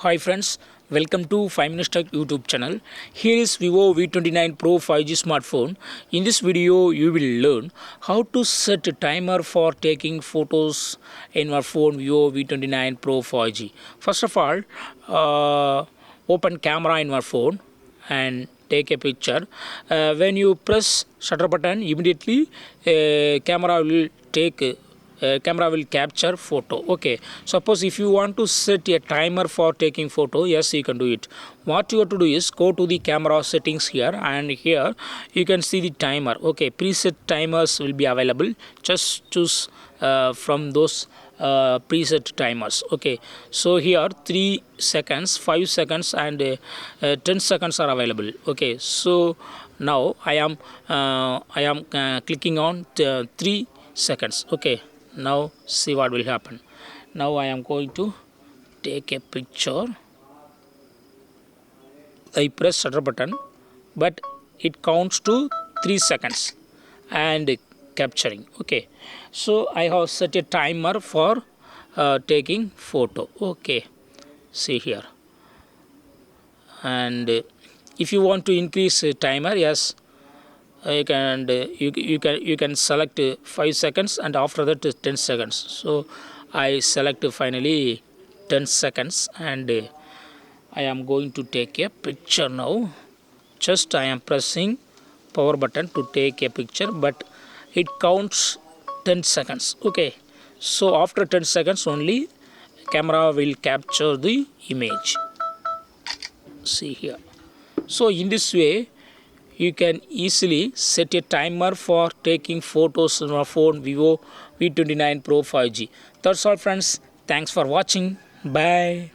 Hi friends, welcome to 5 Minutes Tech YouTube channel. Here is Vivo V29 Pro 5G smartphone. In this video, you will learn how to set a timer for taking photos in your phone Vivo V29 Pro 5G. First of all, open camera in your phone and take a picture. When you press shutter button, immediately camera will capture photo. Okay, suppose if you want to set a timer for taking photo, yes, you can do it. What you have to do is go to the camera settings here, and here you can see the timer. Okay, preset timers will be available. Just choose from those preset timers. Okay, so here 3 seconds, 5 seconds and 10 seconds are available. Okay, so now I am clicking on 3 seconds. Okay, now see what will happen. Now I am going to take a picture. I press shutter button, but it counts to 3 seconds and capturing. Okay, so I have set a timer for taking photo. Okay, see here. And if you want to increase timer, yes, you can select 5 seconds and after that 10 seconds. So I select finally 10 seconds and I am going to take a picture now. Just I am pressing power button to take a picture, but it counts 10 seconds. Okay, so after 10 seconds only camera will capture the image. See here. So in this way you can easily set a timer for taking photos on your phone Vivo V29 Pro 5G. That's all friends. Thanks for watching. Bye.